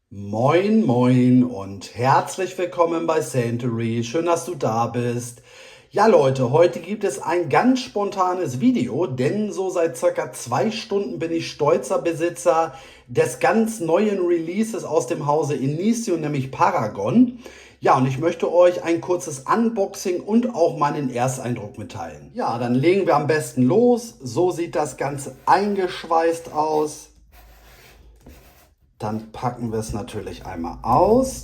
Moin moin und herzlich willkommen bei Santory. Schön, dass du da bist. Ja Leute, heute gibt es ein ganz spontanes Video, denn so seit circa 2 Stunden bin ich stolzer Besitzer des ganz neuen Releases aus dem Hause Innisio, nämlich Paragon. Ja, und ich möchte euch ein kurzes Unboxing und auch meinen Ersteindruck mitteilen. Ja, dann legen wir am besten los. So sieht das Ganze eingeschweißt aus. Dann packen wir es natürlich einmal aus.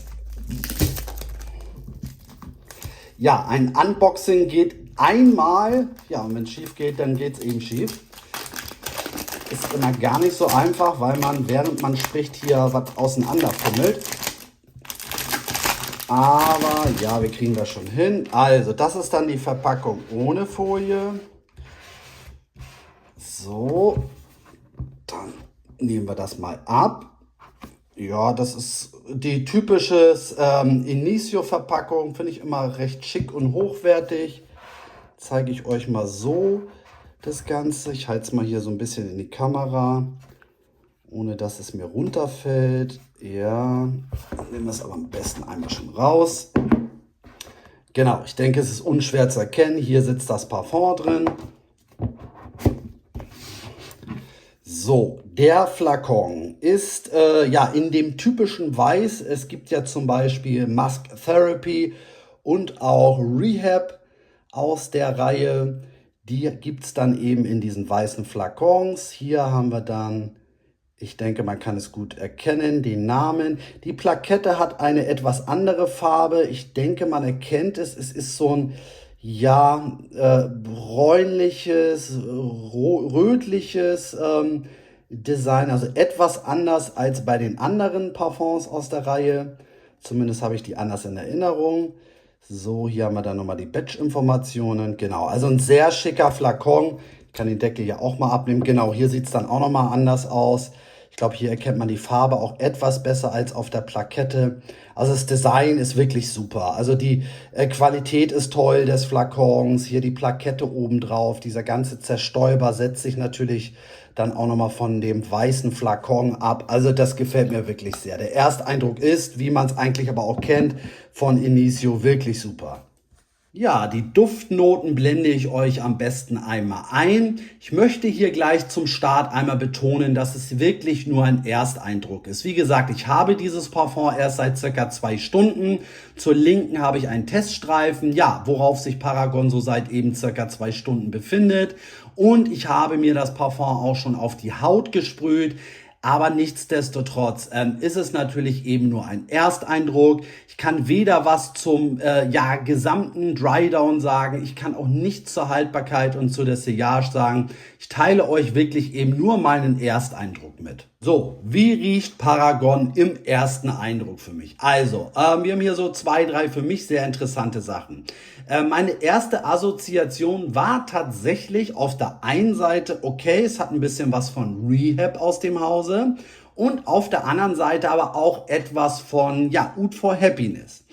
Ja, ein Unboxing geht einmal. Ja, und wenn es schief geht, dann geht es eben schief. Ist immer gar nicht so einfach, weil man, während man spricht, hier was auseinanderfummelt. Aber ja, wir kriegen das schon hin. Also, das ist dann die Verpackung ohne Folie. So, dann nehmen wir das mal ab. Ja, das ist die typische Innisio-Verpackung, finde ich immer recht schick und hochwertig. Zeige ich euch mal so das Ganze. Ich halte es mal hier so ein bisschen in die Kamera, ohne dass es mir runterfällt. Ja, nehmen wir es aber am besten einmal schon raus. Genau, ich denke, es ist unschwer zu erkennen. Hier sitzt das Parfum drin. So, der Flakon ist ja in dem typischen Weiß. Es gibt ja zum Beispiel Musk Therapy und auch Rehab aus der Reihe. Die gibt es dann eben in diesen weißen Flakons. Hier haben wir dann, ich denke, man kann es gut erkennen, den Namen. Die Plakette hat eine etwas andere Farbe. Ich denke, man erkennt es. Es ist so ein, ja, bräunliches, rötliches Design. Also etwas anders als bei den anderen Parfums aus der Reihe. Zumindest habe ich die anders in Erinnerung. So, hier haben wir dann nochmal die Batch-Informationen. Genau, also ein sehr schicker Flakon. Ich kann den Deckel ja auch mal abnehmen. Genau, hier sieht es dann auch nochmal anders aus. Ich glaube, hier erkennt man die Farbe auch etwas besser als auf der Plakette. Also das Design ist wirklich super. Also die Qualität ist toll des Flakons. Hier die Plakette oben drauf. Dieser ganze Zerstäuber setzt sich natürlich dann auch nochmal von dem weißen Flakon ab. Also das gefällt mir wirklich sehr. Der Ersteindruck ist, wie man es eigentlich aber auch kennt, von Innisio wirklich super. Ja, die Duftnoten blende ich euch am besten einmal ein. Ich möchte hier gleich zum Start einmal betonen, dass es wirklich nur ein Ersteindruck ist. Wie gesagt, ich habe dieses Parfum erst seit circa 2 Stunden. Zur Linken habe ich einen Teststreifen, ja, worauf sich Paragon so seit eben circa 2 Stunden befindet. Und ich habe mir das Parfum auch schon auf die Haut gesprüht. Aber nichtsdestotrotz ist es natürlich eben nur ein Ersteindruck. Ich kann weder was zum gesamten Drydown sagen. Ich kann auch nichts zur Haltbarkeit und zu der Sillage sagen. Ich teile euch wirklich eben nur meinen Ersteindruck mit. So, wie riecht Paragon im ersten Eindruck für mich? Also, wir haben hier so 2, 3 für mich sehr interessante Sachen. Meine erste Assoziation war tatsächlich auf der einen Seite, okay, es hat ein bisschen was von Rehab aus dem Hause und auf der anderen Seite aber auch etwas von, ja, Oud for Happiness.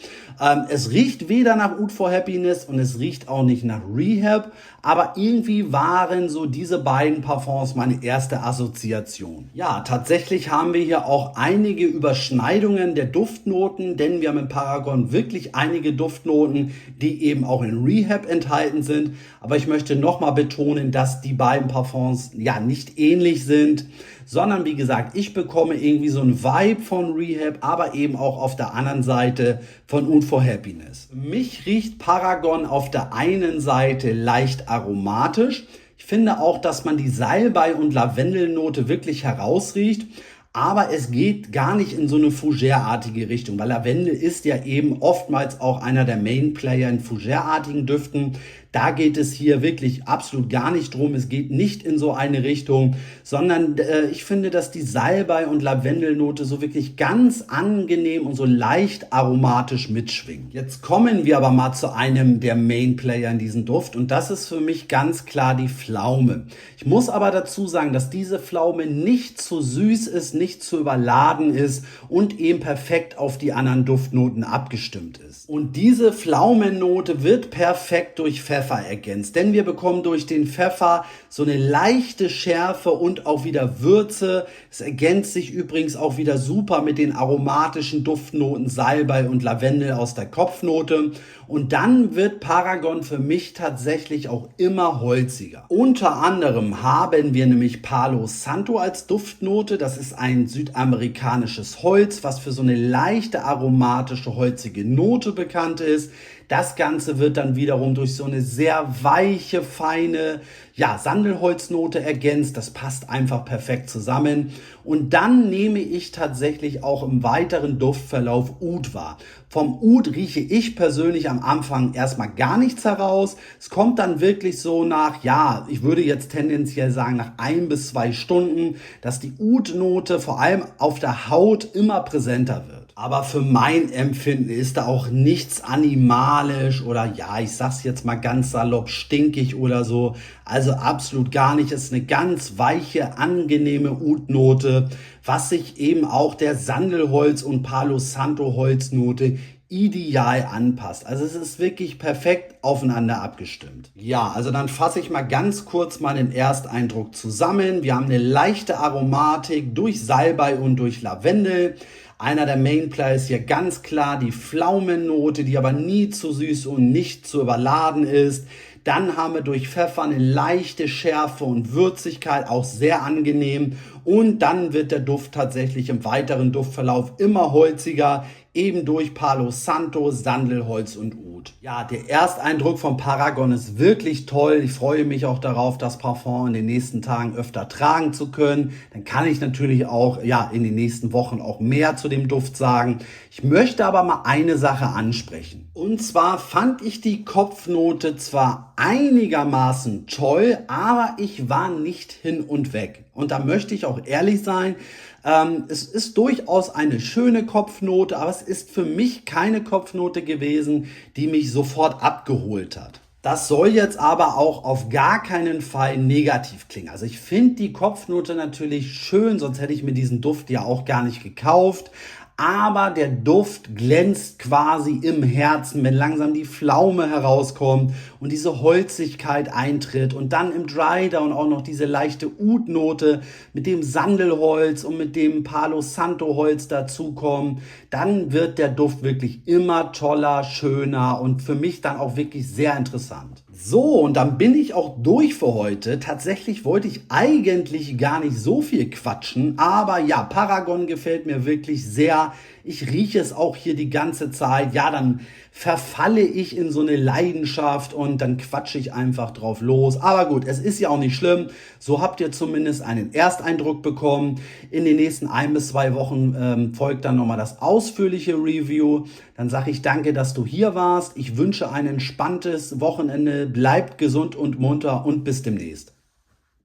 Es riecht weder nach Oud for Happiness und es riecht auch nicht nach Rehab, aber irgendwie waren so diese beiden Parfums meine erste Assoziation. Ja, tatsächlich haben wir hier auch einige Überschneidungen der Duftnoten, denn wir haben im Paragon wirklich einige Duftnoten, die eben auch in Rehab enthalten sind. Aber ich möchte nochmal betonen, dass die beiden Parfums ja nicht ähnlich sind, sondern wie gesagt, ich bekomme irgendwie so ein Vibe von Rehab, aber eben auch auf der anderen Seite von Oud for Happiness. Mich riecht Paragon auf der einen Seite leicht aromatisch. Ich finde auch, dass man die Salbei- und Lavendelnote wirklich herausriecht. Aber es geht gar nicht in so eine Fougère-artige Richtung, weil Lavendel ist ja eben oftmals auch einer der Main-Player in Fougère-artigen Düften. Da geht es hier wirklich absolut gar nicht drum. Es geht nicht in so eine Richtung, sondern ich finde, dass die Salbei- und Lavendelnote so wirklich ganz angenehm und so leicht aromatisch mitschwingt. Jetzt kommen wir aber mal zu einem der Main-Player in diesem Duft und das ist für mich ganz klar die Pflaume. Ich muss aber dazu sagen, dass diese Pflaume nicht zu süß ist, nicht zu überladen ist und eben perfekt auf die anderen Duftnoten abgestimmt ist. Und diese Pflaumennote wird perfekt durch Pfeffer ergänzt. Denn wir bekommen durch den Pfeffer so eine leichte Schärfe und auch wieder Würze. Es ergänzt sich übrigens auch wieder super mit den aromatischen Duftnoten Salbei und Lavendel aus der Kopfnote. Und dann wird Paragon für mich tatsächlich auch immer holziger. Unter anderem haben wir nämlich Palo Santo als Duftnote. Das ist ein südamerikanisches Holz, was für so eine leichte aromatische holzige Note bekannt ist. Das Ganze wird dann wiederum durch so eine sehr weiche, feine, ja, Sandelholznote ergänzt. Das passt einfach perfekt zusammen. Und dann nehme ich tatsächlich auch im weiteren Duftverlauf Oud wahr. Vom Oud rieche ich persönlich am Anfang erstmal gar nichts heraus. Es kommt dann wirklich so nach, ja, ich würde jetzt tendenziell sagen, nach 1 bis 2 Stunden, dass die Oud-Note vor allem auf der Haut immer präsenter wird. Aber für mein Empfinden ist da auch nichts animalisch oder ja, ich sag's jetzt mal ganz salopp, stinkig oder so. Also absolut gar nicht. Es ist eine ganz weiche, angenehme Oud-Note, was sich eben auch der Sandelholz- und Palo Santo Holznote ideal anpasst. Also es ist wirklich perfekt aufeinander abgestimmt. Ja, also dann fasse ich mal ganz kurz meinen Ersteindruck zusammen. Wir haben eine leichte Aromatik durch Salbei und durch Lavendel. Einer der Mainplayer ist hier ganz klar die Pflaumennote, die aber nie zu süß und nicht zu überladen ist. Dann haben wir durch Pfeffer eine leichte Schärfe und Würzigkeit, auch sehr angenehm. Und dann wird der Duft tatsächlich im weiteren Duftverlauf immer holziger, eben durch Palo Santo, Sandelholz und Oud. Ja, der Ersteindruck von Paragon ist wirklich toll. Ich freue mich auch darauf, das Parfum in den nächsten Tagen öfter tragen zu können. Dann kann ich natürlich auch ja, in den nächsten Wochen auch mehr zu dem Duft sagen. Ich möchte aber mal eine Sache ansprechen. Und zwar fand ich die Kopfnote zwar einigermaßen toll, aber ich war nicht hin und weg. Und da möchte ich auch ehrlich sein, es ist durchaus eine schöne Kopfnote, aber es ist für mich keine Kopfnote gewesen, die mich sofort abgeholt hat. Das soll jetzt aber auch auf gar keinen Fall negativ klingen. Also ich finde die Kopfnote natürlich schön, sonst hätte ich mir diesen Duft ja auch gar nicht gekauft. Aber der Duft glänzt quasi im Herzen, wenn langsam die Pflaume herauskommt und diese Holzigkeit eintritt und dann im Dry Down auch noch diese leichte Oud-Note mit dem Sandelholz und mit dem Palo Santo Holz dazukommen. Dann wird der Duft wirklich immer toller, schöner und für mich dann auch wirklich sehr interessant. So, und dann bin ich auch durch für heute. Tatsächlich wollte ich eigentlich gar nicht so viel quatschen, aber ja, Paragon gefällt mir wirklich sehr. Ich rieche es auch hier die ganze Zeit. Ja, dann verfalle ich in so eine Leidenschaft und dann quatsche ich einfach drauf los. Aber gut, es ist ja auch nicht schlimm. So habt ihr zumindest einen Ersteindruck bekommen. In den nächsten 1 bis 2 Wochen folgt dann nochmal das ausführliche Review. Dann sage ich danke, dass du hier warst. Ich wünsche ein entspanntes Wochenende. Bleibt gesund und munter und bis demnächst.